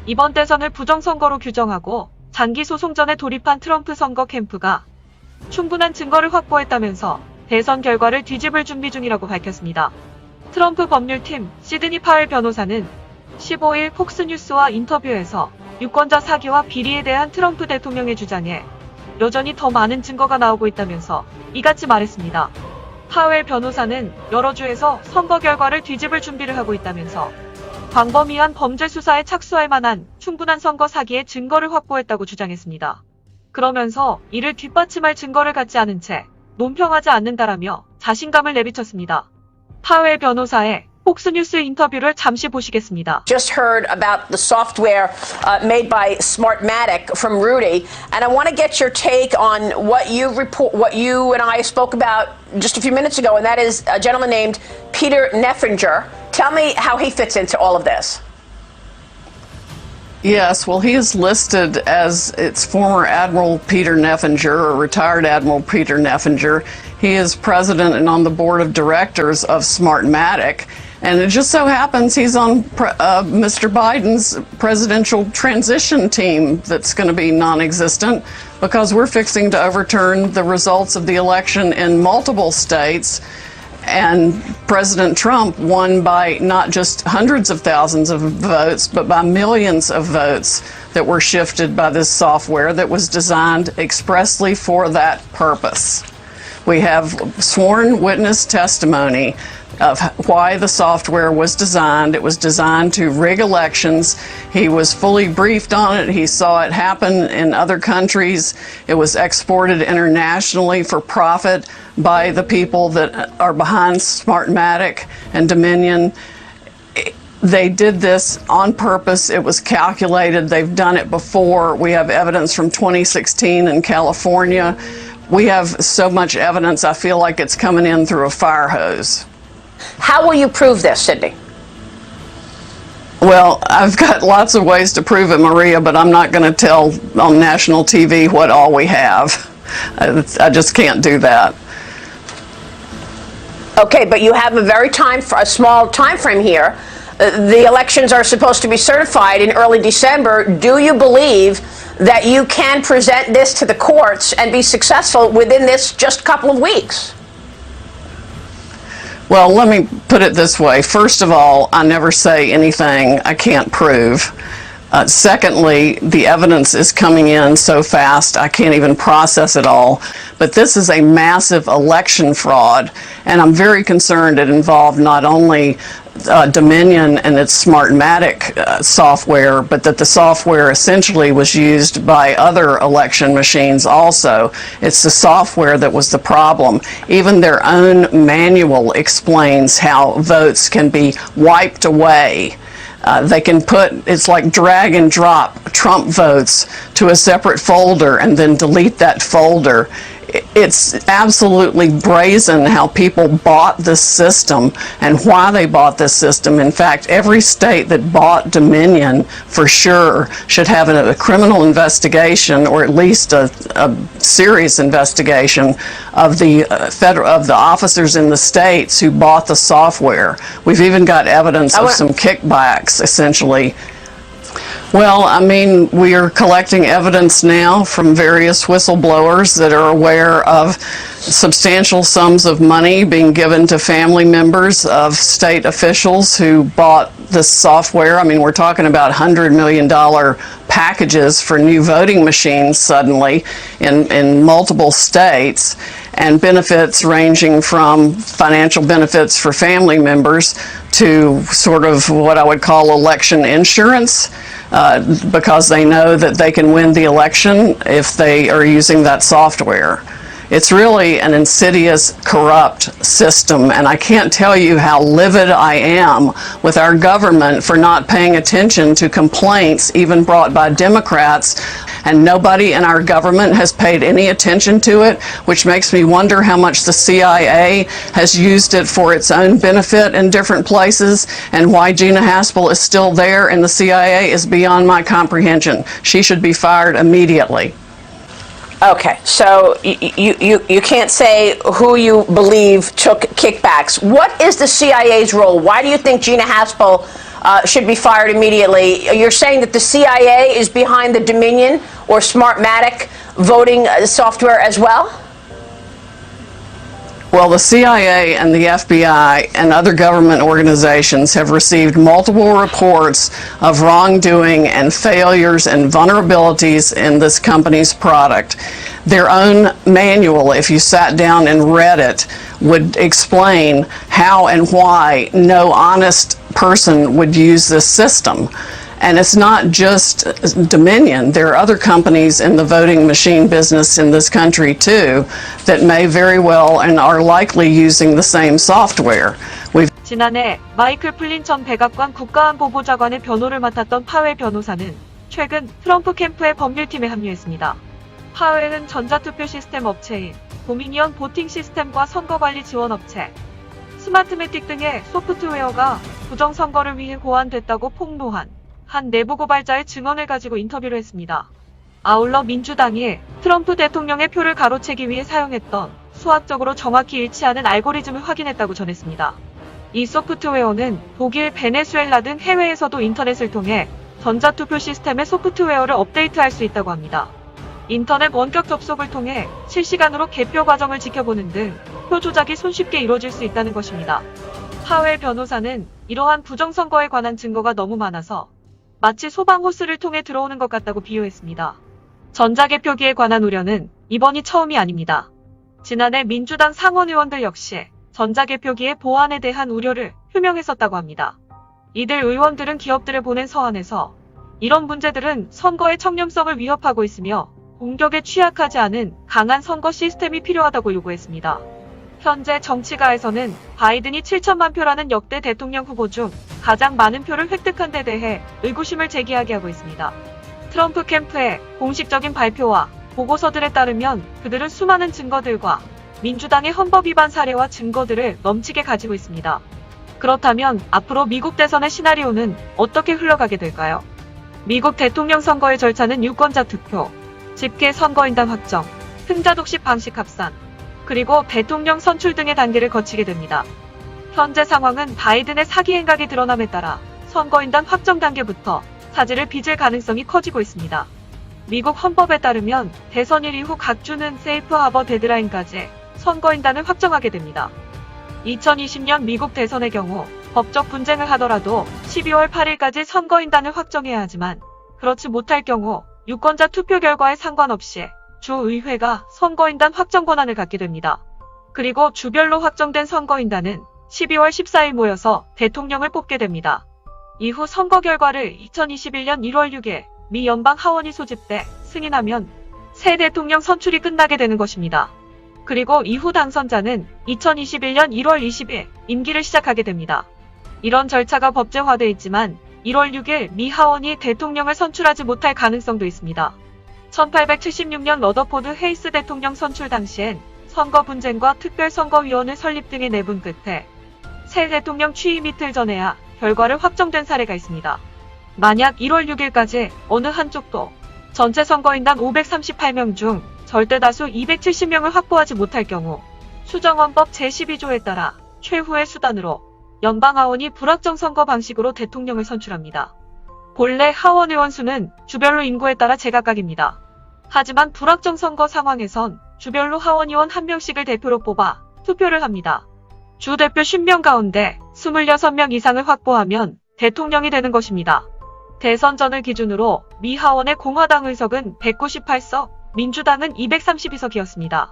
이번 대선을 부정선거로 규정하고 장기 소송전에 돌입한 트럼프 선거 캠프가 충분한 증거를 확보했다면서 대선 결과를 뒤집을 준비 중이라고 밝혔습니다. 트럼프 법률팀 시드니 파웰 변호사는 15일 폭스뉴스와 인터뷰에서 유권자 사기와 비리에 대한 트럼프 대통령의 주장에 여전히 더 많은 증거가 나오고 있다면서 이같이 말했습니다. 파웰 변호사는 여러 주에서 선거 결과를 뒤집을 준비를 하고 있다면서 광범위한 범죄 수사에 착수할 만한 충분한 선거 사기의 증거를 확보했다고 주장했습니다. 그러면서 이를 뒷받침할 증거를 갖지 않은 채 논평하지 않는다라며 자신감을 내비쳤습니다. 파웰 변호사의 폭스뉴스 인터뷰를 잠시 보시겠습니다. Just heard about the software made by Smartmatic from Rudy, and I want to get your take on what you and I spoke about just a few minutes ago, and that is a gentleman named Peter Neffinger. Tell me how he fits into all of this. Yes, well, he is listed as its former Admiral Peter Neffinger, or retired Admiral Peter Neffinger. He is president and on the board of directors of Smartmatic. And it just so happens he's on Mr. Biden's presidential transition team that's going to be non-existent because we're fixing to overturn the results of the election in multiple states. And President Trump won by not just hundreds of thousands of votes, but by millions of votes that were shifted by this software that was designed expressly for that purpose. We have sworn witness testimony of why the software was designed. It was designed to rig elections. He was fully briefed on it. He saw it happen in other countries. It was exported internationally for profit by the people that are behind Smartmatic and Dominion. They did this on purpose. It was calculated. They've done it before. We have evidence from 2016 in California. We have so much evidence, I feel like it's coming in through a fire hose. How will you prove this, Sidney? Well, I've got lots of ways to prove it, Maria, but I'm not going to tell on national TV what all we have. I just can't do that. Okay, but you have a small time frame here. The elections are supposed to be certified in early December. Do you believe that you can present this to the courts and be successful within this just couple of weeks? Well, let me put it this way. First of all, I never say anything I can't prove. Secondly, the evidence is coming in so fast I can't even process it all. But this is a massive election fraud, and I'm very concerned it involved not only Dominion and its Smartmatic software, but that the software essentially was used by other election machines also. It's the software that was the problem. Even their own manual explains how votes can be wiped away. They can it's like drag and drop Trump votes to a separate folder and then delete that folder. It's absolutely brazen how people bought this system and why they bought this system. In fact, every state that bought Dominion for sure should have a criminal investigation, or at least a serious investigation of the officers in the states who bought the software. We've even got evidence of some kickbacks, essentially. Well, I mean, we are collecting evidence now from various whistleblowers that are aware of substantial sums of money being given to family members of state officials who bought this software. I mean, we're talking about $100 million packages for new voting machines suddenly in multiple states, and benefits ranging from financial benefits for family members to sort of what I would call election insurance, because they know that they can win the election if they are using that software. It's really an insidious, corrupt system, and I can't tell you how livid I am with our government for not paying attention to complaints even brought by Democrats, and nobody in our government has paid any attention to it, which makes me wonder how much the CIA has used it for its own benefit in different places, and why Gina Haspel is still there in the CIA is beyond my comprehension. She should be fired immediately. Okay, so you can't say who you believe took kickbacks. What is the CIA's role? Why do you think Gina Haspel should be fired immediately. You're saying that the CIA is behind the Dominion or Smartmatic voting software as well? Well, the CIA and the FBI and other government organizations have received multiple reports of wrongdoing and failures and vulnerabilities in this company's product. Their own manual, if you sat down and read it, would explain how and why no honest person would use this system. And it's not just Dominion. There are other companies in the voting machine business in this country too that may very well and are likely using the same software. 지난해 마이클 플린 전 백악관 국가안보보좌관의 변호를 맡았던 파웰 변호사는 최근 트럼프 캠프의 법률팀에 합류했습니다. 파웰은 전자투표 시스템 업체인 도미니언 보팅 시스템과 선거관리 지원 업체, 스마트매틱 등의 소프트웨어가 부정선거를 위해 고안됐다고 폭로한 한 내부 고발자의 증언을 가지고 인터뷰를 했습니다. 아울러 민주당이 트럼프 대통령의 표를 가로채기 위해 사용했던 수학적으로 정확히 일치하는 알고리즘을 확인했다고 전했습니다. 이 소프트웨어는 독일, 베네수엘라 등 해외에서도 인터넷을 통해 전자투표 시스템의 소프트웨어를 업데이트할 수 있다고 합니다. 인터넷 원격 접속을 통해 실시간으로 개표 과정을 지켜보는 등 표 조작이 손쉽게 이루어질 수 있다는 것입니다. 파웰 변호사는 이러한 부정선거에 관한 증거가 너무 많아서 마치 소방호스를 통해 들어오는 것 같다고 비유했습니다. 전자개표기에 관한 우려는 이번이 처음이 아닙니다. 지난해 민주당 상원의원들 역시 전자개표기의 보안에 대한 우려를 표명했었다고 합니다. 이들 의원들은 기업들에 보낸 서한에서 이런 문제들은 선거의 청렴성을 위협하고 있으며 공격에 취약하지 않은 강한 선거 시스템이 필요하다고 요구했습니다. 현재 정치가에서는 바이든이 7천만 표라는 역대 대통령 후보 중 가장 많은 표를 획득한 데 대해 의구심을 제기하게 하고 있습니다. 트럼프 캠프의 공식적인 발표와 보고서들에 따르면 그들은 수많은 증거들과 민주당의 헌법 위반 사례와 증거들을 넘치게 가지고 있습니다. 그렇다면 앞으로 미국 대선의 시나리오는 어떻게 흘러가게 될까요? 미국 대통령 선거의 절차는 유권자 투표, 집계 선거인단 확정, 승자 독식 방식 합산, 그리고 대통령 선출 등의 단계를 거치게 됩니다. 현재 상황은 바이든의 사기 행각이 드러남에 따라 선거인단 확정 단계부터 사지를 빚을 가능성이 커지고 있습니다. 미국 헌법에 따르면 대선일 이후 각 주는 세이프 하버 데드라인까지 선거인단을 확정하게 됩니다. 2020년 미국 대선의 경우 법적 분쟁을 하더라도 12월 8일까지 선거인단을 확정해야 하지만 그렇지 못할 경우 유권자 투표 결과에 상관없이 주의회가 선거인단 확정 권한을 갖게 됩니다. 그리고 주별로 확정된 선거인단은 12월 14일 모여서 대통령을 뽑게 됩니다. 이후 선거 결과를 2021년 1월 6일 미 연방 하원이 소집돼 승인하면 새 대통령 선출이 끝나게 되는 것입니다. 그리고 이후 당선자는 2021년 1월 20일 임기를 시작하게 됩니다. 이런 절차가 법제화돼 있지만 1월 6일 미 하원이 대통령을 선출하지 못할 가능성도 있습니다. 1876년 러더포드 헤이스 대통령 선출 당시엔 선거 분쟁과 특별선거위원회 설립 등의 내분 끝에 새 대통령 취임 이틀 전에야 결과를 확정된 사례가 있습니다. 만약 1월 6일까지 어느 한쪽도 전체 선거인단 538명 중 절대다수 270명을 확보하지 못할 경우 수정헌법 제12조에 따라 최후의 수단으로 연방하원이 불확정 선거 방식으로 대통령을 선출합니다. 본래 하원 의원 수는 주별로 인구에 따라 제각각입니다. 하지만 불확정 선거 상황에선 주별로 하원의원 1명씩을 대표로 뽑아 투표를 합니다. 주 대표 50명 가운데 26명 이상을 확보하면 대통령이 되는 것입니다. 대선 전을 기준으로 미 하원의 공화당 의석은 198석, 민주당은 232석이었습니다.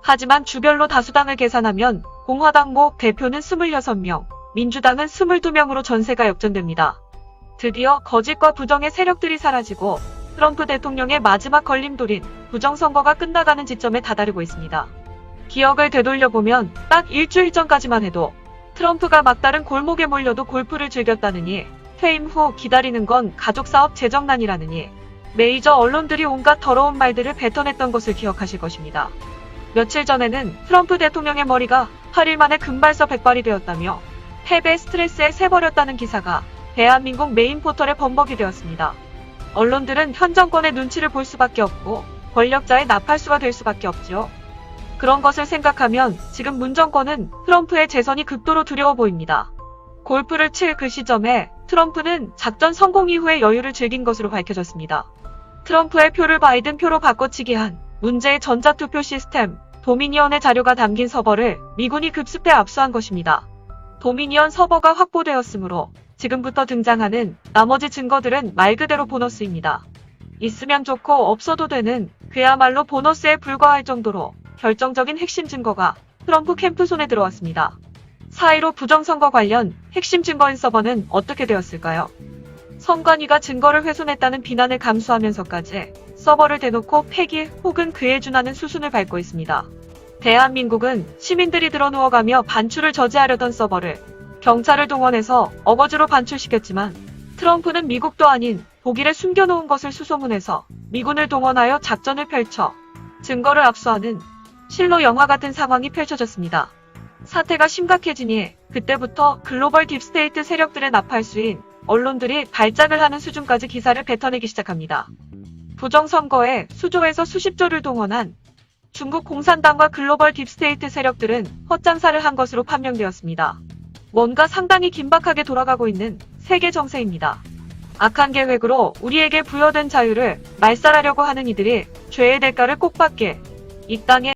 하지만 주별로 다수당을 계산하면 공화당 모 대표는 26명, 민주당은 22명으로 전세가 역전됩니다. 드디어 거짓과 부정의 세력들이 사라지고 트럼프 대통령의 마지막 걸림돌인 부정선거가 끝나가는 지점에 다다르고 있습니다. 기억을 되돌려보면 딱 일주일 전까지만 해도 트럼프가 막다른 골목에 몰려도 골프를 즐겼다느니 퇴임 후 기다리는 건 가족사업 재정난이라느니 메이저 언론들이 온갖 더러운 말들을 뱉어냈던 것을 기억하실 것입니다. 며칠 전에는 트럼프 대통령의 머리가 8일 만에 금발서 백발이 되었다며 패배 스트레스에 새버렸다는 기사가 대한민국 메인 포털에 범벅이 되었습니다. 언론들은 현 정권의 눈치를 볼 수밖에 없고 권력자의 나팔수가 될 수밖에 없죠. 그런 것을 생각하면 지금 문 정권은 트럼프의 재선이 극도로 두려워 보입니다. 골프를 칠 그 시점에 트럼프는 작전 성공 이후의 여유를 즐긴 것으로 밝혀졌습니다. 트럼프의 표를 바이든 표로 바꿔치기 한 문제의 전자투표 시스템 도미니언의 자료가 담긴 서버를 미군이 급습해 압수한 것입니다. 도미니언 서버가 확보되었으므로 지금부터 등장하는 나머지 증거들은 말 그대로 보너스입니다. 있으면 좋고 없어도 되는 그야말로 보너스에 불과할 정도로 결정적인 핵심 증거가 트럼프 캠프 손에 들어왔습니다. 4.15 부정선거 관련 핵심 증거인 서버는 어떻게 되었을까요? 선관위가 증거를 훼손했다는 비난을 감수하면서까지 서버를 대놓고 폐기 혹은 그에 준하는 수순을 밟고 있습니다. 대한민국은 시민들이 드러누워가며 반출을 저지하려던 서버를 경찰을 동원해서 어거지로 반출시켰지만 트럼프는 미국도 아닌 독일에 숨겨놓은 것을 수소문해서 미군을 동원하여 작전을 펼쳐 증거를 압수하는 실로 영화 같은 상황이 펼쳐졌습니다. 사태가 심각해지니 그때부터 글로벌 딥스테이트 세력들의 나팔수인 언론들이 발작을 하는 수준까지 기사를 뱉어내기 시작합니다. 부정선거에 수조에서 수십조를 동원한 중국 공산당과 글로벌 딥스테이트 세력들은 헛장사를 한 것으로 판명되었습니다. 뭔가 상당히 긴박하게 돌아가고 있는 세계 정세입니다. 악한 계획으로 우리에게 부여된 자유를 말살하려고 하는 이들이 죄의 대가를 꼭 받게 이 땅에